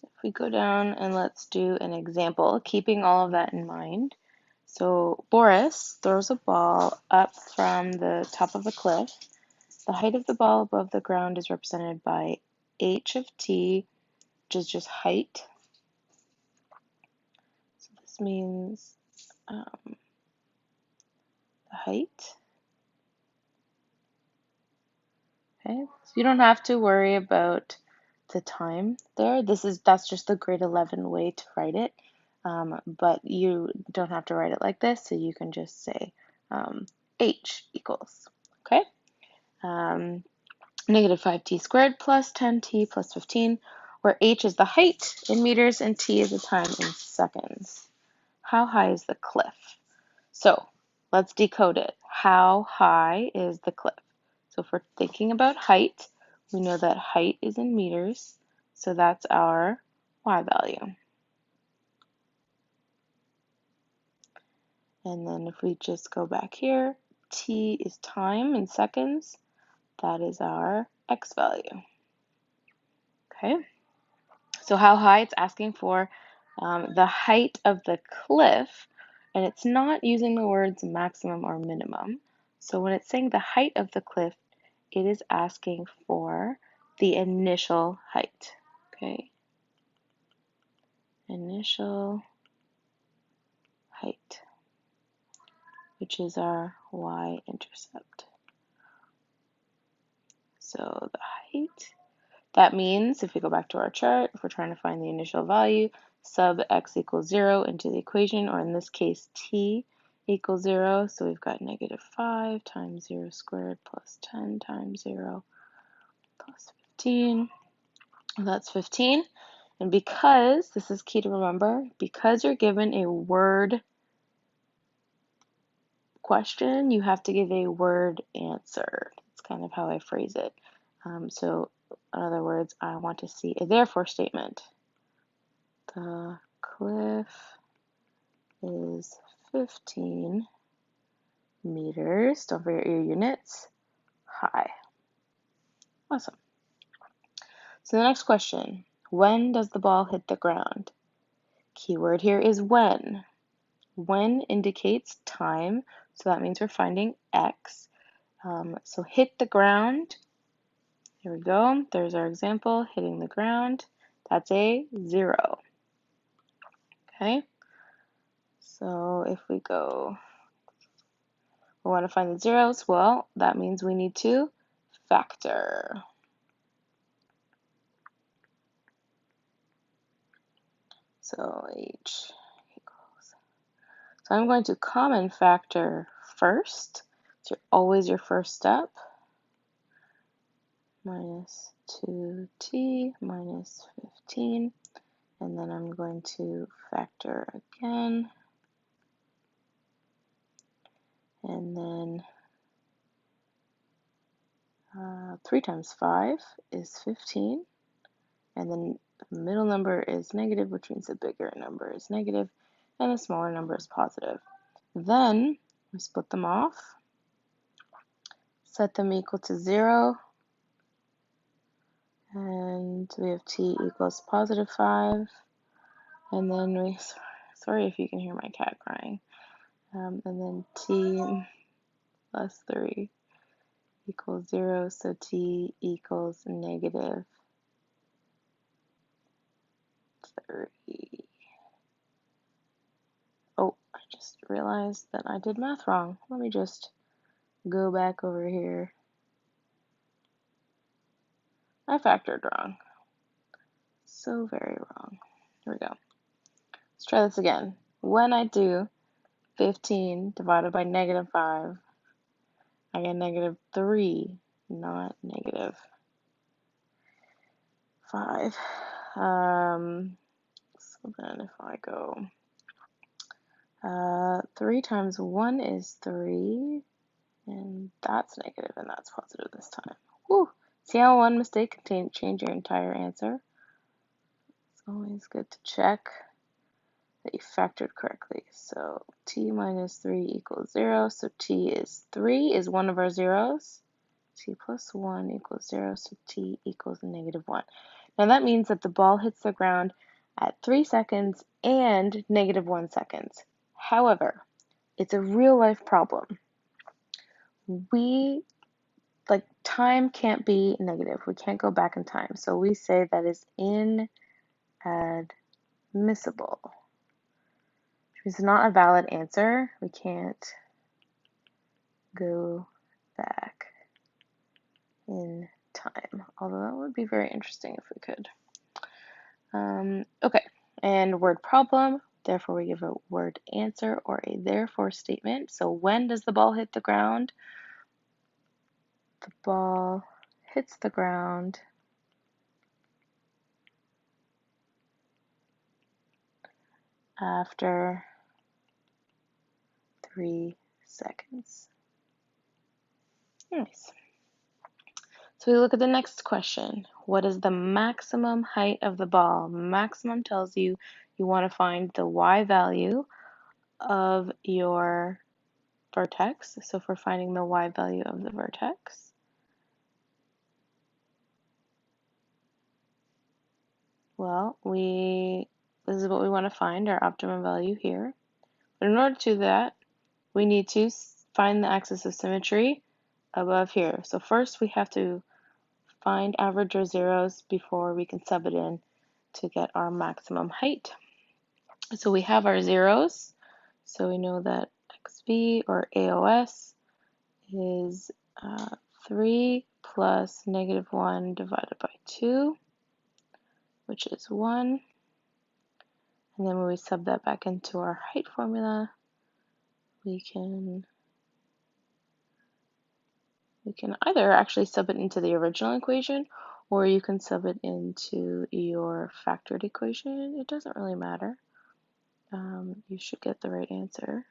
If we go down and let's do an example, keeping all of that in mind. So Boris throws a ball up from the top of a cliff. The height of the ball above the ground is represented by h of t, which is just height. So this means the height. Okay, so you don't have to worry about the time there. That's just the grade 11 way to write it, but you don't have to write it like this, so you can just say h equals, okay? Negative 5t squared plus 10t plus 15, where h is the height in meters and t is the time in seconds. How high is the cliff? So let's decode it. How high is the cliff? So if we're thinking about height, we know that height is in meters, so that's our y value. And then if we just go back here, t is time in seconds, that is our x value. Okay, so how high? It's asking for the height of the cliff, and it's not using the words maximum or minimum. So when it's saying the height of the cliff, it is asking for the initial height. Okay, initial height, which is our y-intercept. So the height, that means if we go back to our chart, if we're trying to find the initial value, sub x equals 0 into the equation, or in this case, t equals 0. So we've got negative 5 times 0 squared plus 10 times 0 plus 15. That's 15. And because, this is key to remember, because you're given a word question, you have to give a word answer. That's kind of how I phrase it. So in other words, I want to see a therefore statement. The cliff is 15 meters, don't forget your units, high. Awesome. So the next question, when does the ball hit the ground? Keyword here is when. When indicates time, so that means we're finding x. So hit the ground, here we go, there's our example, hitting the ground, that's a 0. Okay, so if we go, we want to find the zeros, well, that means we need to factor. So h equals, so I'm going to common factor first, so always your first step, minus 2t minus 15, and then I'm going to factor again, and then 3 times 5 is 15, and then the middle number is negative, which means the bigger number is negative, and the smaller number is positive. Then we split them off, set them equal to 0, and we have t equals positive 5, and then we, sorry if you can hear my cat crying, and then t plus 3 equals 0, so t equals negative 3. Oh, I just realized that I did math wrong. Let me just go back over here. I factored wrong. So very wrong. Here we go. Let's try this again. When I do 15 divided by negative 5, I get negative 3, not negative 5. So then if I go 3 times 1 is 3, and that's negative, and that's positive this time. Woo! See how one mistake can change your entire answer? It's always good to check that you factored correctly. So t minus 3 equals 0, so t is 3 is one of our zeros. T plus 1 equals 0, so t equals negative 1. Now that means that the ball hits the ground at 3 seconds and -1 seconds. However, it's a real life problem. Time can't be negative. We can't go back in time. So we say that is inadmissible, which means it's not a valid answer. We can't go back in time, although that would be very interesting if we could. Okay, and word problem, therefore we give a word answer or a therefore statement. So when does the ball hit the ground? The ball hits the ground after 3 seconds. Nice. So we look at the next question. What is the maximum height of the ball? Maximum tells you want to find the y value of your vertex. So if we're finding the y value of the vertex, well, this is what we want to find, our optimum value here. But in order to do that, we need to find the axis of symmetry above here. So first we have to find average or zeros before we can sub it in to get our maximum height. So we have our zeros. So we know that XB or AOS is 3 plus -1 divided by 2, which is 1. And then when we sub that back into our height formula, we can either actually sub it into the original equation, or you can sub it into your factored equation. It doesn't really matter. You should get the right answer.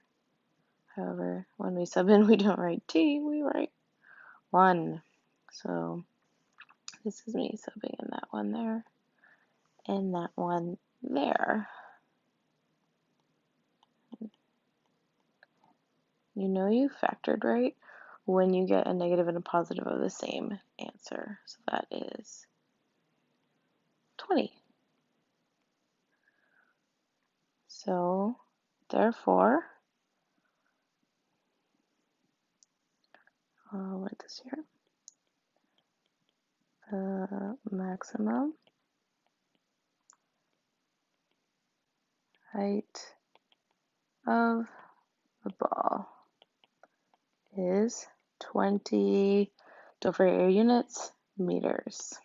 However, when we sub in, we don't write t, we write 1. So this is me subbing in that one there and that one there. You know you factored right when you get a negative and a positive of the same answer. So that is 20. So therefore, I'll write this here. The maximum height of the ball is 20, don't forget your units, meters.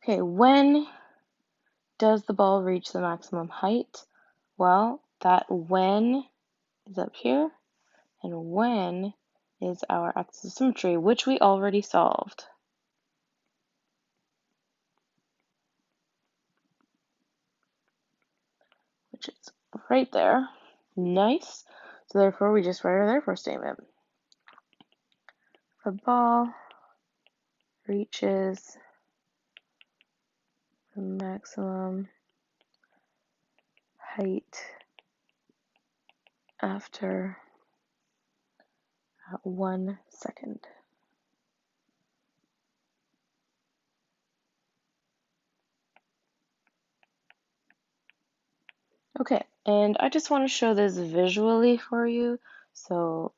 Okay, when does the ball reach the maximum height? Well, that when is up here, and when is our axis of symmetry, which we already solved. Which is right there. Nice. So therefore, we just write our therefore statement. The ball reaches the maximum height after 1 second. Okay, and I just want to show this visually for you so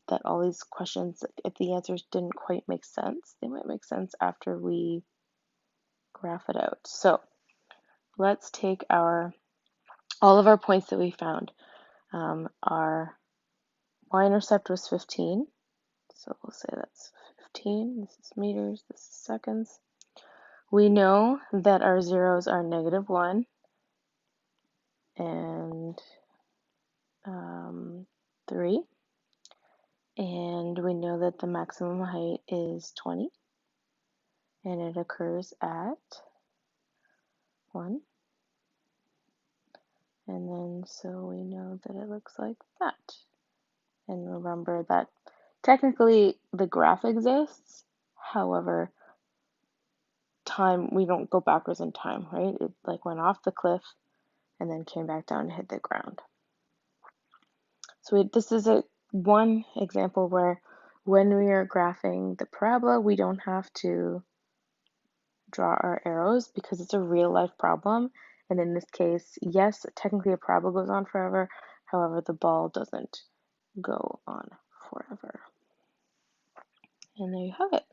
that all these questions, if the answers didn't quite make sense, they might make sense after we graph it out. So let's take all of our points that we found. Our y-intercept was 15, so we'll say that's 15. This is meters, this is seconds. We know that our zeros are -1 and 3. And we know that the maximum height is 20, and it occurs at 1. And then so we know that it looks like that. And remember that technically the graph exists, however, time, we don't go backwards in time, right? It like went off the cliff and then came back down and hit the ground. So this is one example where when we are graphing the parabola, we don't have to draw our arrows because it's a real life problem. And in this case, yes, technically a parabola goes on forever. However, the ball doesn't go on forever. And there you have it.